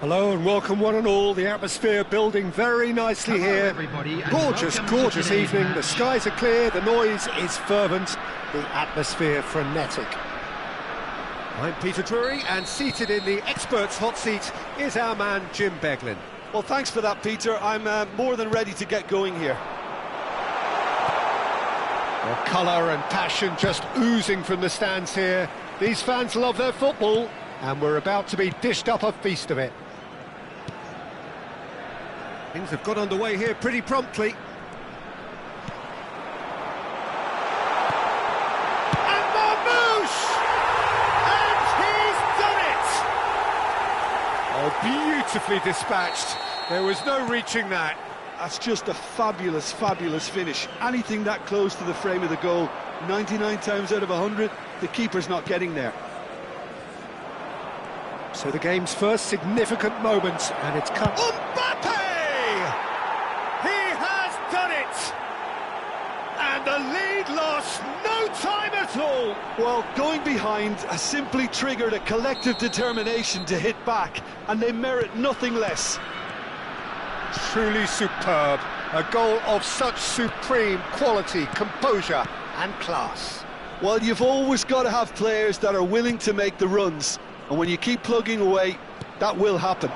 Hello and welcome one and all. The atmosphere building very nicely here. Everybody, Gorgeous evening. The skies are clear, the noise is fervent, the atmosphere frenetic. I'm Peter Drury, and seated in the experts' hot seat is our man Jim Beglin. Well, thanks for that, Peter. I'm more than ready to get going here. Well, colour and passion just oozing from the stands here. These fans love their football, and we're about to be dished up a feast of it. Things have got underway here pretty promptly. And Marmouche! And he's done it! Oh, beautifully dispatched. There was no reaching that. That's just a fabulous finish. Anything that close to the frame of the goal, 99 times out of 100, the keeper's not getting there. So the game's first significant moment, and it's come. Mbappe! He has done it! And the lead lost no time at all. Well, going behind has simply triggered a collective determination to hit back, and they merit nothing less. Truly superb. A goal of such supreme quality, composure and class. Well, you've always got to have players that are willing to make the runs. And when you keep plugging away, that will happen.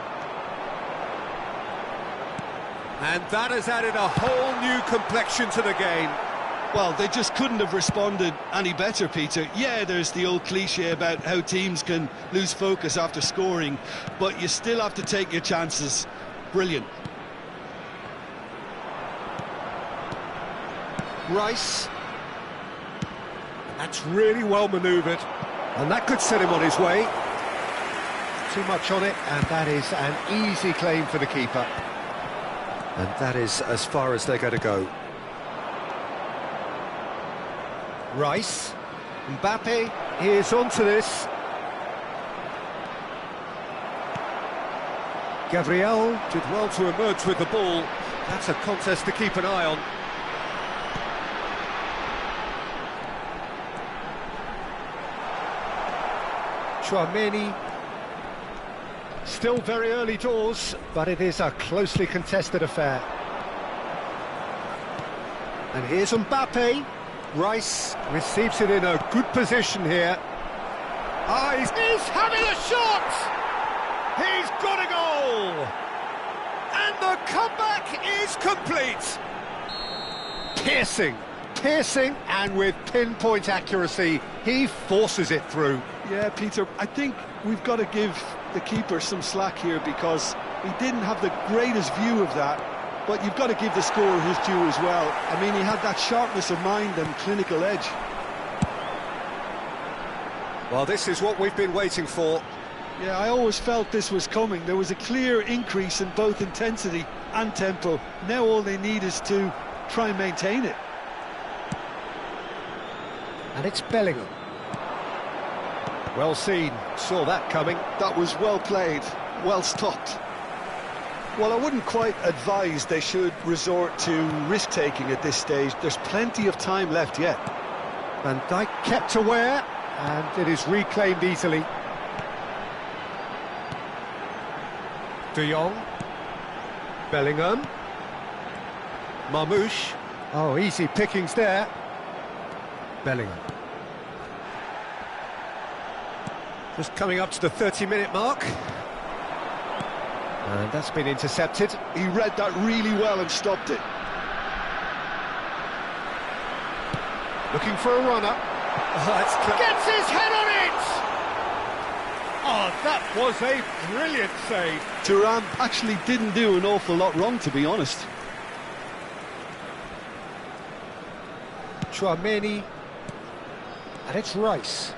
And that has added a whole new complexion to the game. Well, they just couldn't have responded any better, Peter. Yeah, there's the old cliche about how teams can lose focus after scoring, but you still have to take your chances. Brilliant. Rice. That's really well manoeuvred. And that could set him on his way. Too much on it, and that is an easy claim for the keeper. And that is as far as they're going to go. Rice. Mbappe is onto this. Gabriel did well to emerge with the ball. That's a contest to keep an eye on. Chouameni. Still very early doors, but it is a closely contested affair. And here's Mbappe. Rice receives it in a good position here. Ah, he's having a shot! He's got a goal! And the comeback is complete! Piercing, and with pinpoint accuracy, he forces it through. Yeah, Peter, I think we've got to give the keeper some slack here because he didn't have the greatest view of that, but you've got to give the scorer his due as well. I mean, he had that sharpness of mind and clinical edge. Well, this is what we've been waiting for. Yeah, I always felt this was coming. There was a clear increase in both intensity and tempo. Now all they need is to try and maintain it. And it's Bellingham. Well seen, saw that coming. That was well played, well stopped. Well, I wouldn't quite advise they should resort to risk-taking at this stage. There's plenty of time left yet. Van Dijk kept aware, and it is reclaimed easily. De Jong. Bellingham. Marmouche. Oh, easy pickings there. Bellingham. Just coming up to the 30-minute mark. And that's been intercepted. He read that really well and stopped it. Looking for a runner. Oh, that's gets his head on it! Oh, that was a brilliant save. Thuram actually didn't do an awful lot wrong, to be honest. Chouameni, and it's Rice.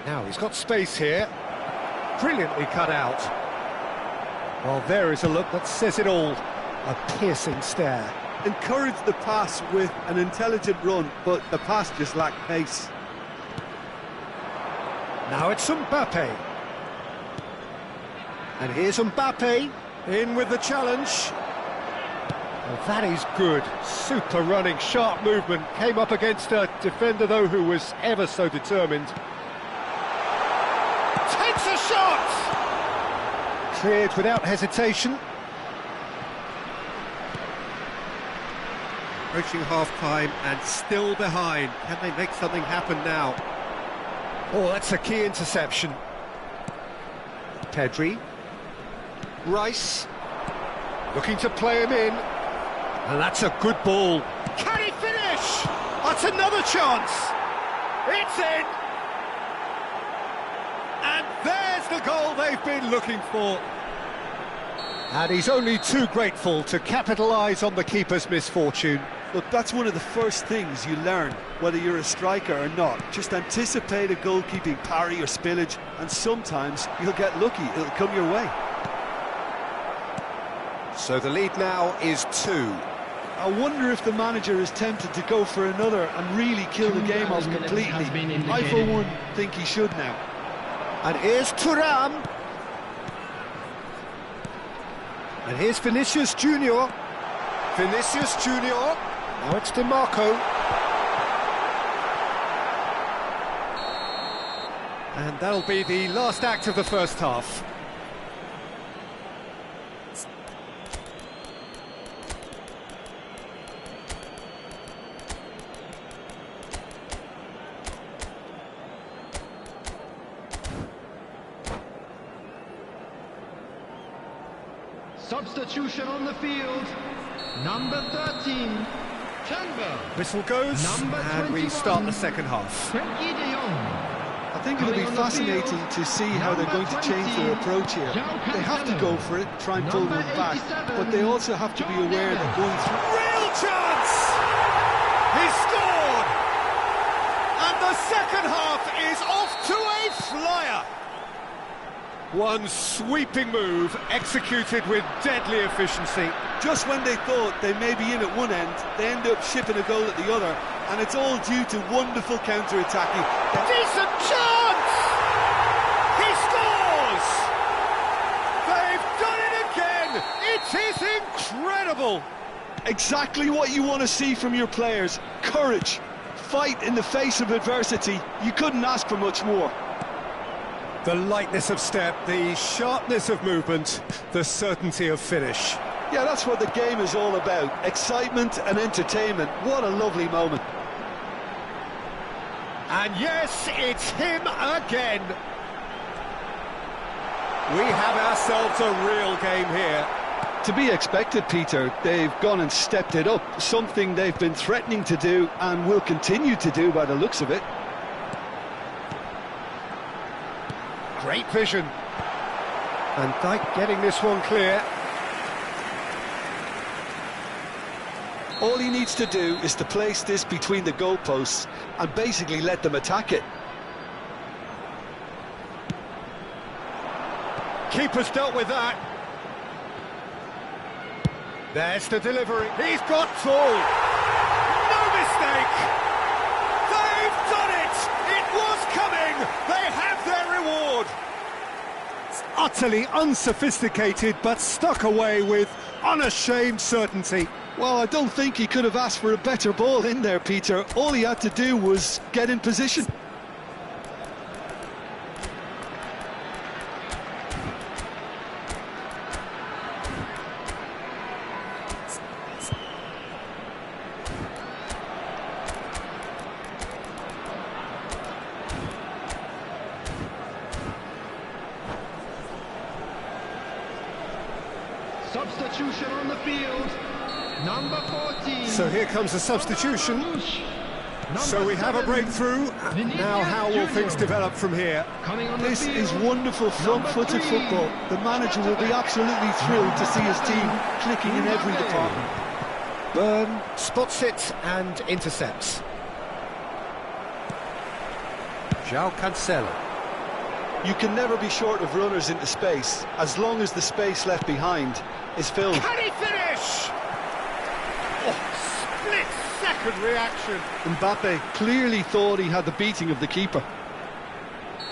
Now he's got space here. Brilliantly cut out. Well, there is a look that says it all. A piercing stare. Encouraged the pass with an intelligent run, but the pass just lacked pace. Now it's Mbappe. And here's Mbappe, in with the challenge. Well, that is good. Super running, sharp movement. Came up against a defender, though, who was ever so determined. Takes a shot! Cleared without hesitation. Approaching half-time and still behind. Can they make something happen now? Oh, that's a key interception. Pedri. Rice. Looking to play him in. And that's a good ball. Can he finish? That's another chance. It's in. And there's the goal they've been looking for. And he's only too grateful to capitalise on the keeper's misfortune. Look, that's one of the first things you learn, whether you're a striker or not. Just anticipate a goalkeeping parry or spillage, and sometimes you'll get lucky, it'll come your way. So the lead now is 2. I wonder if the manager is tempted to go for another and really kill the game off completely. I, for one, think he should now. And here's Thuram. And here's Vinicius Junior. Vinicius Junior. Now it's DeMarco. And that'll be the last act of the first half. Substitution on the field. Number 13, Canberra. Whistle goes, and we start the second half. I think it'll be fascinating to see how they're going to change their approach here. They have to go for it, try and pull one back, but they also have to be aware that going through... Real chance! He scored! And the second half is off to a flyer! One sweeping move, executed with deadly efficiency. Just when they thought they may be in at one end, they end up shipping a goal at the other, and it's all due to wonderful counter-attacking. Decent chance! He scores! They've done it again! It is incredible! Exactly what you want to see from your players. Courage, fight in the face of adversity. You couldn't ask for much more. The lightness of step, the sharpness of movement, the certainty of finish. Yeah, that's what the game is all about. Excitement and entertainment. What a lovely moment. And yes, it's him again. We have ourselves a real game here. To be expected, Peter. They've gone and stepped it up. Something they've been threatening to do and will continue to do by the looks of it. Great vision. Van Dijk getting this one clear. All he needs to do is to place this between the goalposts and basically let them attack it. Keeper's dealt with that. There's the delivery. He's got all. No mistake. They've done it. It was coming. They have their reward. It's utterly unsophisticated, but stuck away with unashamed certainty. Well, I don't think he could have asked for a better ball in there, Peter. All he had to do was get in position. Substitution on the field. Number 14. So here comes the substitution. So we have a breakthrough. Now how will things develop from here? This is wonderful front-footed football. The manager will be absolutely thrilled to see his team clicking in every department. Byrne spots it and intercepts. João Cancelo. You can never be short of runners into space, as long as the space left behind is filled. Can he finish? Oh, split-second reaction. Mbappe clearly thought he had the beating of the keeper.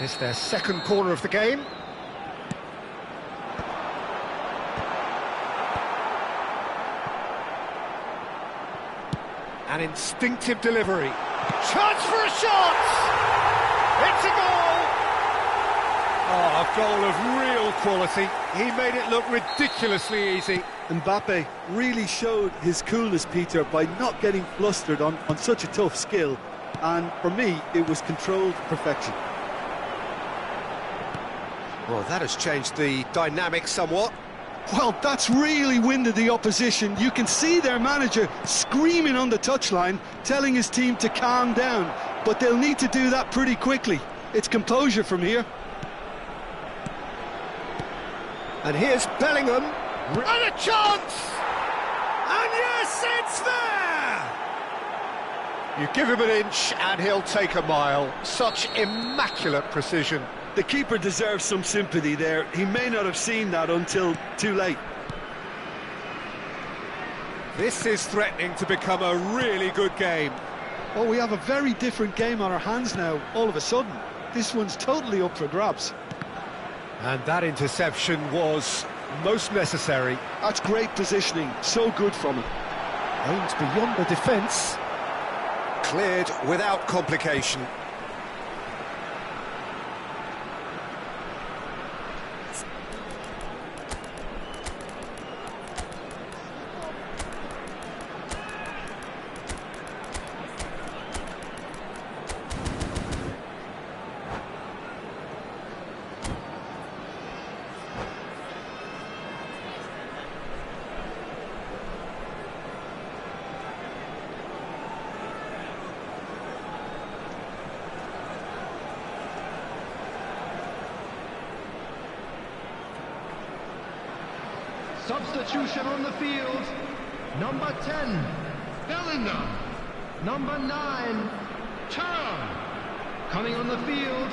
It's their second corner of the game. An instinctive delivery. Chance for a shot! It's a goal! Oh, a goal of real quality. He made it look ridiculously easy. Mbappe really showed his coolness, Peter, by not getting flustered on such a tough skill. And for me, it was controlled perfection. Well, that has changed the dynamic somewhat. Well, that's really winded the opposition. You can see their manager screaming on the touchline, telling his team to calm down. But they'll need to do that pretty quickly. It's composure from here. And here's Bellingham. And a chance! And yes, it's there! You give him an inch and he'll take a mile. Such immaculate precision. The keeper deserves some sympathy there. He may not have seen that until too late. This is threatening to become a really good game. Well, we have a very different game on our hands now, all of a sudden. This one's totally up for grabs. And that interception was most necessary. That's great positioning, so good from him. Aims beyond the defence. Cleared without complication. Substitution on the field. Number 10, Bellingham. Number 9, Turner. Coming on the field,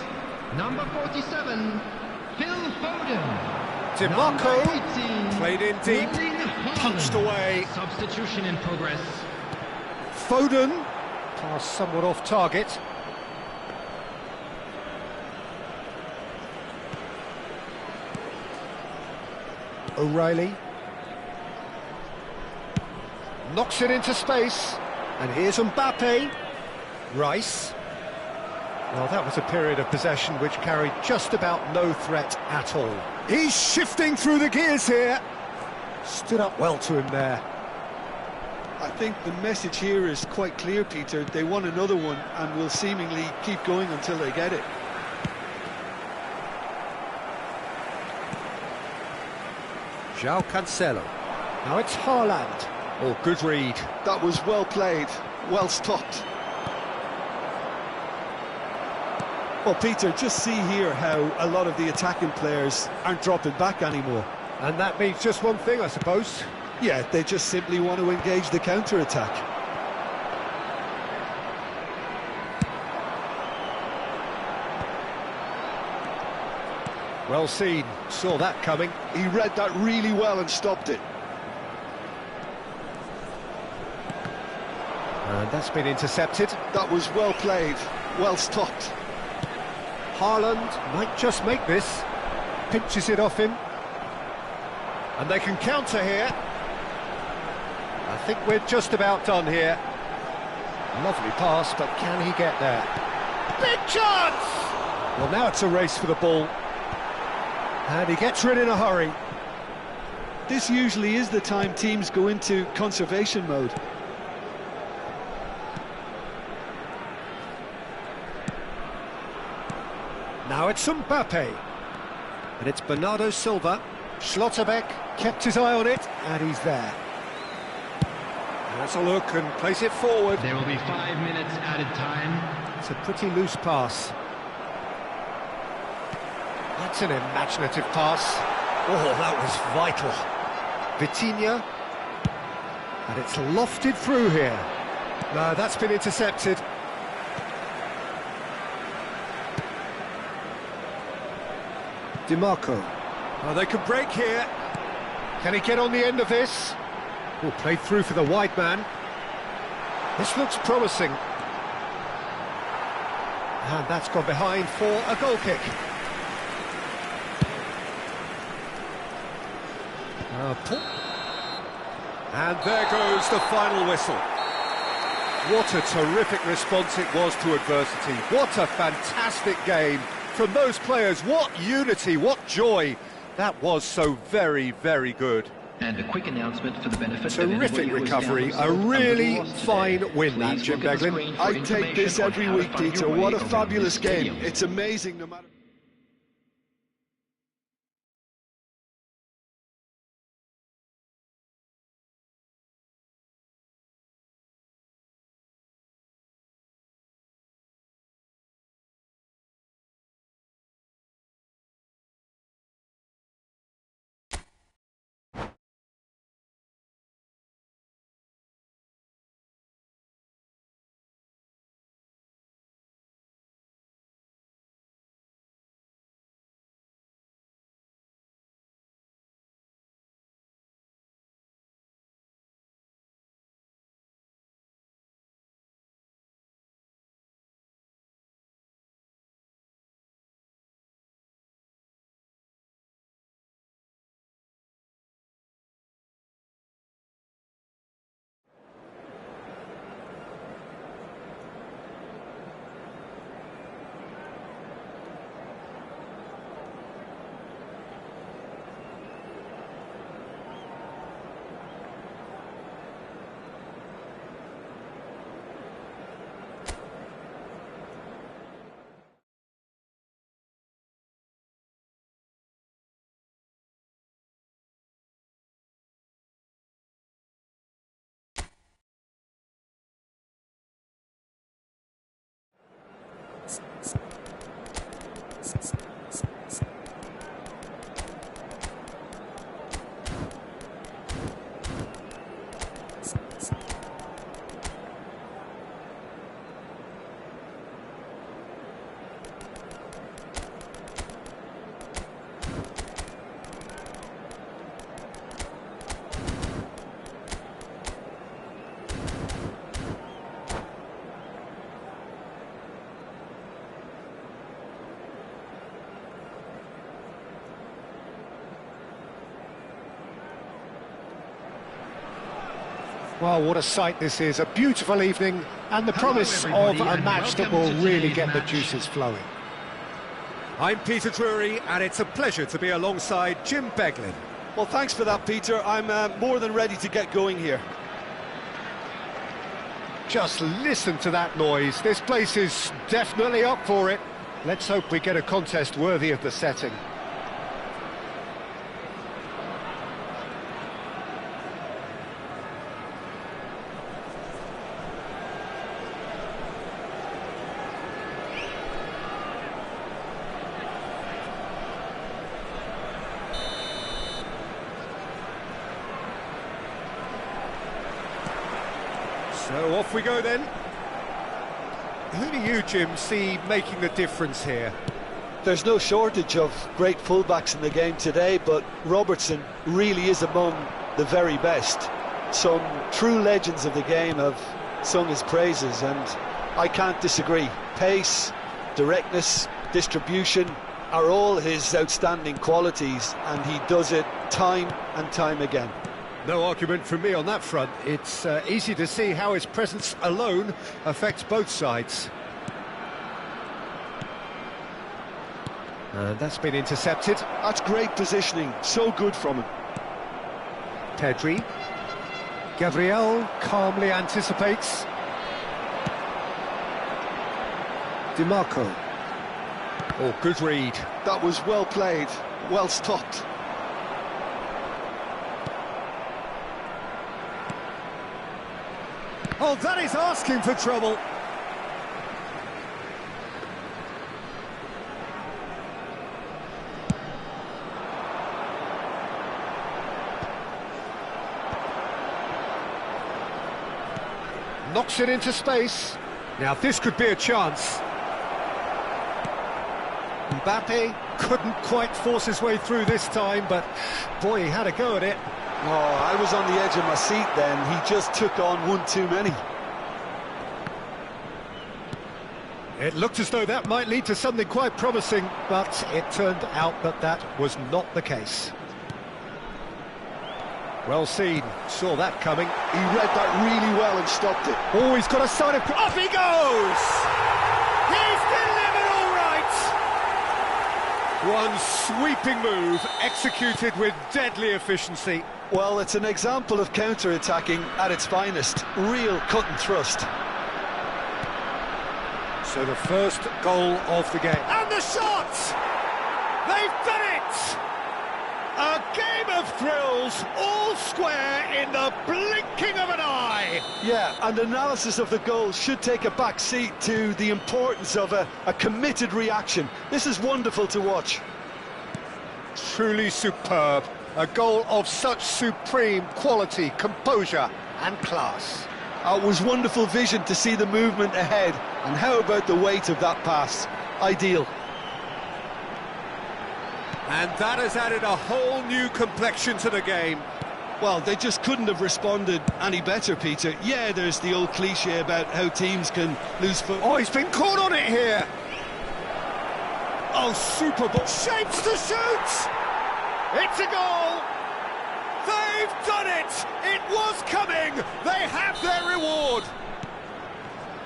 number 47, Phil Foden. DeMarco Number 18, played in deep, Erling Haaland. punched away. Substitution in progress. Foden, pass somewhat off target. O'Reilly knocks it into space, and here's Mbappe. Rice. Well, that was a period of possession which carried just about no threat at all. He's shifting through the gears here. Stood up well to him there. I think the message here is quite clear, Peter. They want another one and will seemingly keep going until they get it. João Cancelo. Now it's Haaland. Oh, good read. That was well played, well stopped. Well, Peter, just see here how a lot of the attacking players aren't dropping back anymore. And that means just one thing, I suppose. Yeah, they just simply want to engage the counter-attack. Well seen, saw that coming. He read that really well and stopped it. And that's been intercepted. That was well played, well stopped. Haaland might just make this. Pinches it off him. And they can counter here. I think we're just about done here. Lovely pass, but can he get there? Big chance! Well, now it's a race for the ball. And he gets rid in a hurry. This usually is the time teams go into conservation mode. Now it's Mbappe. And it's Bernardo Silva. Schlotterbeck kept his eye on it, and he's there. Let's a look and place it forward. There will be 5 minutes added time. It's a pretty loose pass. That's an imaginative pass. Oh, that was vital. Vitinha. And it's lofted through here. No, that's been intercepted. DiMarco. Oh, they can break here. Can he get on the end of this? Oh, played through for the wide man. This looks promising. And that's gone behind for a goal kick. And there goes the final whistle. What a terrific response it was to adversity. What a fantastic game from those players. What unity, what joy. That was so very, very good. And a quick announcement for the benefit Terrific recovery, a really fine win, that, Jim Beglin. I take this every week, Peter. What a fabulous game. It's amazing no matter... Well, what a sight this is, a beautiful evening, and the promise of a match that will really get the juices flowing. I'm Peter Drury, and it's a pleasure to be alongside Jim Beglin. Well, thanks for that, Peter. I'm more than ready to get going here. Just listen to that noise. This place is definitely up for it. Let's hope we get a contest worthy of the setting. So off we go then. Who do you, Jim, see making the difference here? There's no shortage of great fullbacks in the game today, but Robertson really is among the very best. Some true legends of the game have sung his praises, and I can't disagree. Pace, directness, distribution are all his outstanding qualities, and he does it time and time again. No argument from me on that front. It's easy to see how his presence alone affects both sides. And that's been intercepted. That's great positioning, so good from him. Pedri. Gabriel calmly anticipates. DiMarco. Oh, good read. That was well played, well stopped. Oh, that is asking for trouble. Knocks it into space. Now this could be a chance. Mbappe couldn't quite force his way through this time, but boy, he had a go at it. Oh, I was on the edge of my seat then. He just took on one too many. It looked as though that might lead to something quite promising, but it turned out that that was not the case. Well seen, saw that coming. He read that really well and stopped it. Oh, he's got a sign of... Off he goes! He's delivered all right! One sweeping move, executed with deadly efficiency. Well, it's an example of counter-attacking at its finest. Real cut and thrust. So the first goal of the game. And the shot! They've done it! A game of thrills, all square in the blinking of an eye. Yeah, and analysis of the goal should take a back seat to the importance of a committed reaction. This is wonderful to watch. Truly superb. A goal of such supreme quality, composure and class. It was wonderful vision to see the movement ahead. And how about the weight of that pass? Ideal. And that has added a whole new complexion to the game. Well, they just couldn't have responded any better, Peter. Yeah, there's the old cliche about how teams can lose foot. Oh, he's been caught on it here. Oh, super ball. Shapes to shoot! It's a goal! They've done it! It was coming! They have their reward!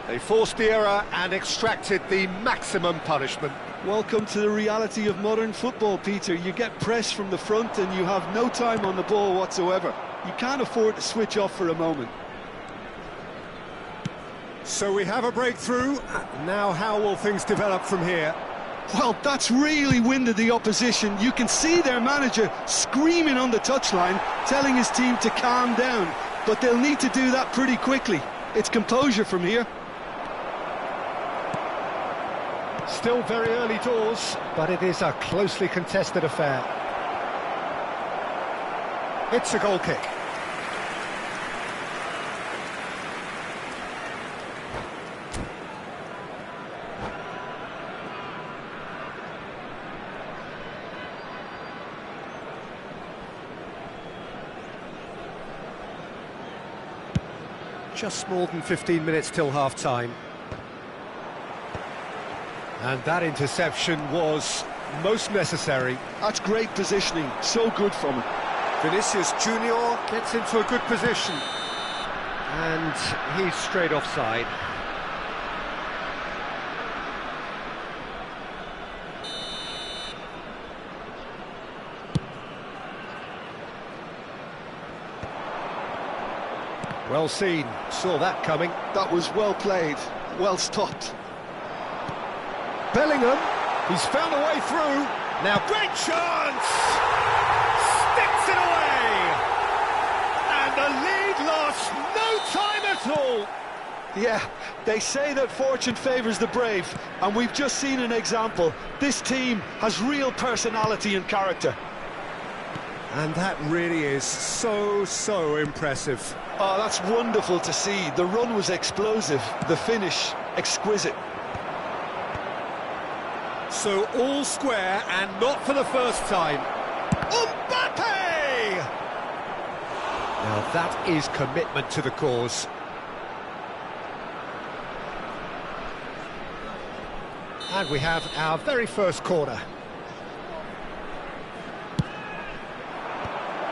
They forced the error and extracted the maximum punishment. Welcome to the reality of modern football, Peter. You get pressed from the front and you have no time on the ball whatsoever. You can't afford to switch off for a moment. So we have a breakthrough. Now how will things develop from here? Well, that's really winded the opposition. You can see their manager screaming on the touchline, telling his team to calm down. But they'll need to do that pretty quickly. It's composure from here. Still very early doors, but it is a closely contested affair. It's a goal kick. Just more than 15 minutes till half-time. And that interception was most necessary. That's great positioning, so good from him. Vinicius Junior gets into a good position. And he's straight offside. Well seen, saw that coming. That was well played, well stopped. Bellingham, he's found a way through. Now, Great chance! Sticks it away! And the lead lost no time at all! Yeah, they say that fortune favours the brave, and we've just seen an example. This team has real personality and character. And that really is so impressive. Oh, that's wonderful to see. The run was explosive, the finish exquisite. So all square, and not for the first time. Mbappe! now that is commitment to the cause. And we have our very first corner.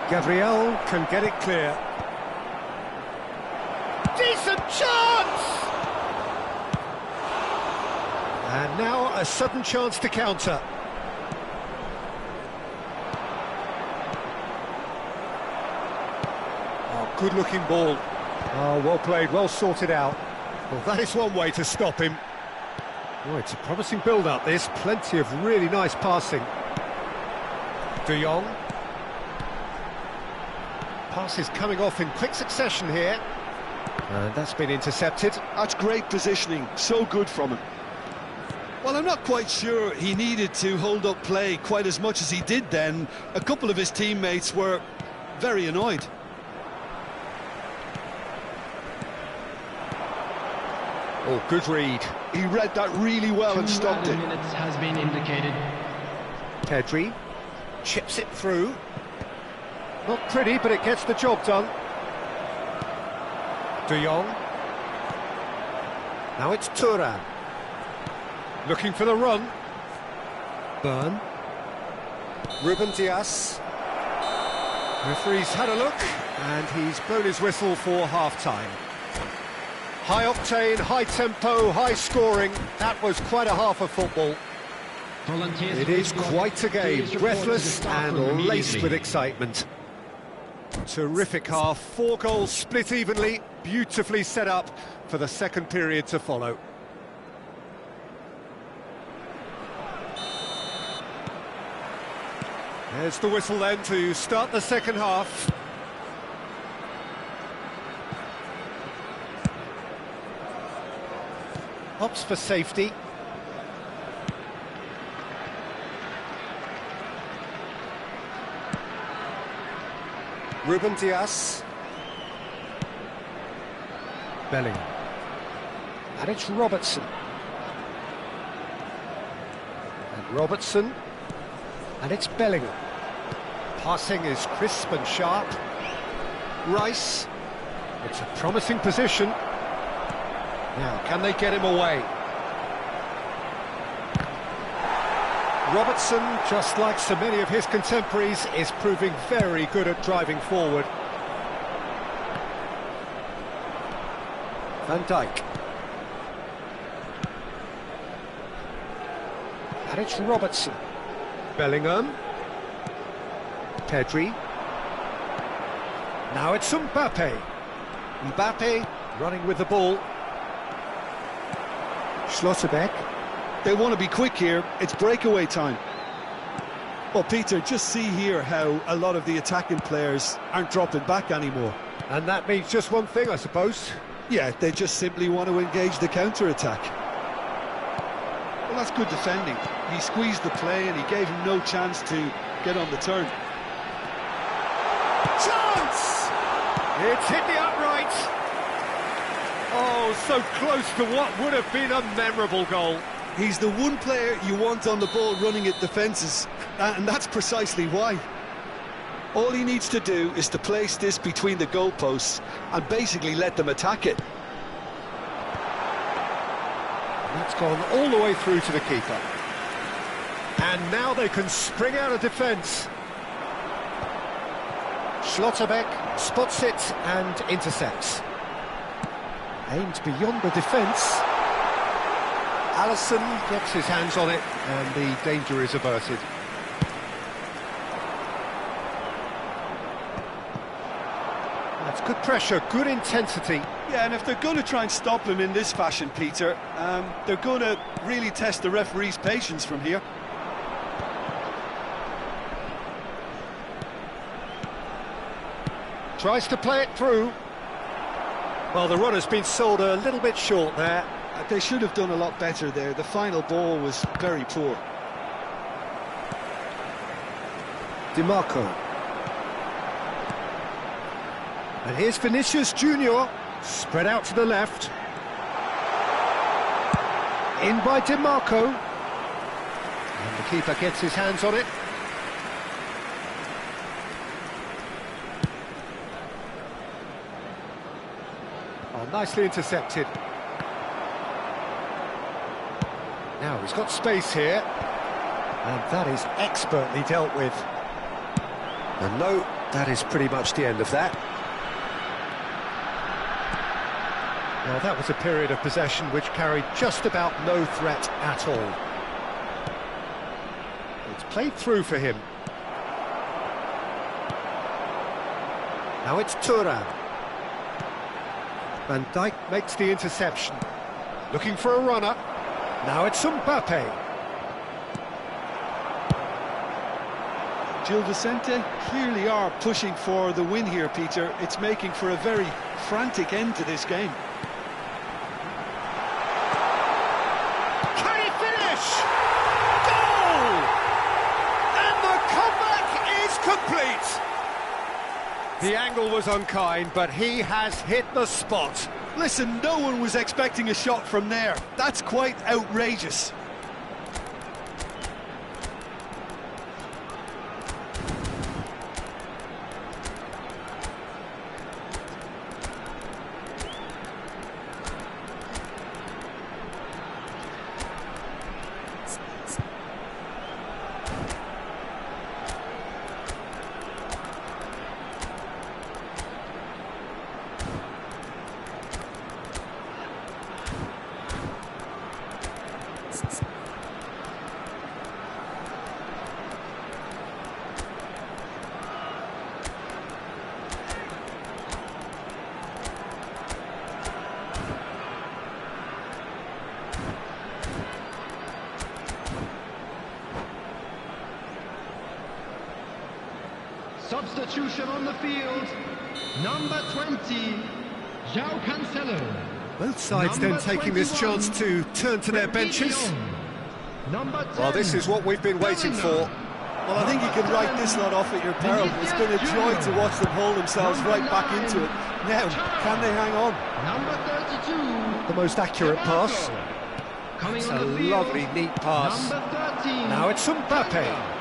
Gabriel can get it clear. Decent chance! And now a sudden chance to counter. Oh, good-looking ball. Oh, well played, well sorted out. Well, that is one way to stop him. Oh, it's a promising build-up, this. Plenty of really nice passing. De Jong. Passes coming off in quick succession here. And that's been intercepted. That's great positioning, so good from him. Well, I'm not quite sure he needed to hold up play quite as much as he did then. A couple of his teammates were very annoyed. Oh, good read. He read that really well and 2 stopped added it. minutes has been indicated. Pedri chips it through. Not pretty, but it gets the job done. De Jong. Now it's Thuram. Looking for the run. Burn. Ruben Dias. Referee's had a look, and he's blown his whistle for half-time. High octane, high tempo, high scoring. That was quite a half of football. Volunteers It for is this one. quite a game, Please report to the breathless staff room and laced immediately. with excitement. Terrific half, 4 goals split evenly, beautifully set up for the second period to follow. There's the whistle then to start the second half. Opts for safety. Ruben Dias. Bellingham. And it's Robertson. And Robertson. And it's Bellingham. Passing is crisp and sharp. Rice. It's a promising position. Now, can they get him away? Robertson, just like so many of his contemporaries, is proving very good at driving forward. Van Dijk. And it's Robertson. Bellingham. Pedri. Now it's Mbappe. Mbappe running with the ball. Schlotterbeck. They want to be quick here, it's breakaway time. Well, Peter, just see here how a lot of the attacking players aren't dropping back anymore. And that means just one thing, I suppose. Yeah, they just simply want to engage the counter-attack. Well, that's good defending. He squeezed the play and he gave him no chance to get on the turn. Chance! It's hit the upright. Oh, so close to what would have been a memorable goal. He's the one player you want on the ball running at defences, and that's precisely why. All he needs to do is to place this between the goalposts and basically let them attack it. That's gone all the way through to the keeper. And now they can spring out of defence. Schlotterbeck spots it and intercepts. Aimed beyond the defence. Alisson gets his hands on it and the danger is averted. That's good pressure, good intensity. Yeah, and if they're going to try and stop him in this fashion, Peter, they're going to really test the referee's patience from here. Tries to play it through. Well, the runner's been sold a little bit short there. They should have done a lot better there. The final ball was very poor. DiMarco. And here's Vinicius Junior, spread out to the left. In by DiMarco. And the keeper gets his hands on it. Oh, nicely intercepted. Now he's got space here. And that is expertly dealt with. And no, that is pretty much the end of that. Well, that was a period of possession which carried just about no threat at all. It's played through for him. Now it's Thuram. Van Dijk makes the interception. Looking for a runner. Now it's Mbappe. Gil Vicente clearly are pushing for the win here, Peter. It's making for a very frantic end to this game. Can he finish? Goal! And the comeback is complete. The angle was unkind, but he has hit the spot. Listen, no one was expecting a shot from there. That's quite outrageous. Substitution on the field, number 20, João Cancelo. Both sides then taking this chance to turn to their benches. Number 10, Well, this is what we've been waiting for. Well, I think you can write this lot off at your peril. It's been a joy to watch them haul themselves right back into it. Now, can they hang on? Number 32, The most accurate pass. coming It's on a the field, lovely, neat pass. number 13, Now it's Mbappe.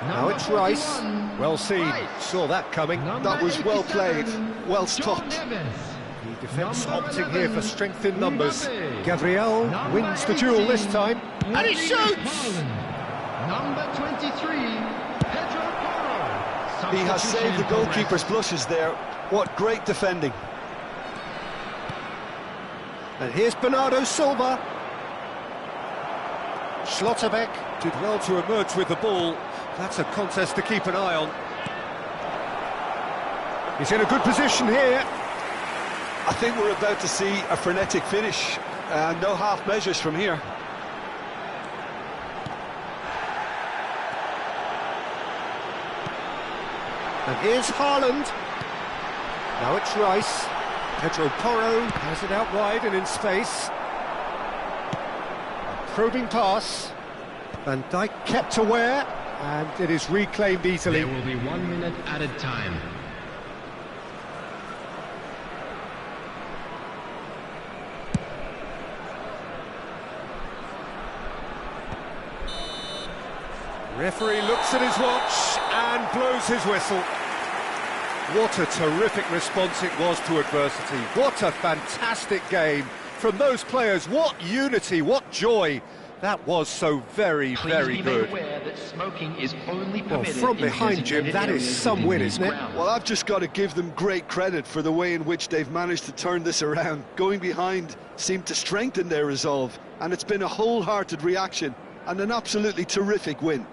Now it's Rice. Well seen. Saw that coming. That was well played, well stopped. The defence opting here for strength in numbers. Gabriel wins the duel this time. And he shoots! Number 23, Pedro Porro. He has saved the Substitution goalkeeper's blushes there. What great defending. And here's Bernardo Silva. Schlotterbeck did well to emerge with the ball. That's a contest to keep an eye on. He's in a good position here. I think we're about to see a frenetic finish. No half measures from here. And here's Haaland. Now it's Rice. Pedro Porro has it out wide and in space. A probing pass. Van Dijk kept aware, and it is reclaimed easily. There will be 1 minute added time. Referee looks at his watch and blows his whistle. What a terrific response it was to adversity. What a fantastic game from those players. What unity, what joy. That was so very, very good. That smoking is only Well, permitted from in behind, Jim, designated that is areas some within win, these isn't it? grounds. Well, I've just got to give them great credit for the way in which they've managed to turn this around. Going behind seemed to strengthen their resolve, and it's been a wholehearted reaction and an absolutely terrific win.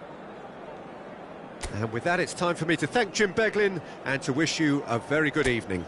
And with that, it's time for me to thank Jim Beglin and to wish you a very good evening.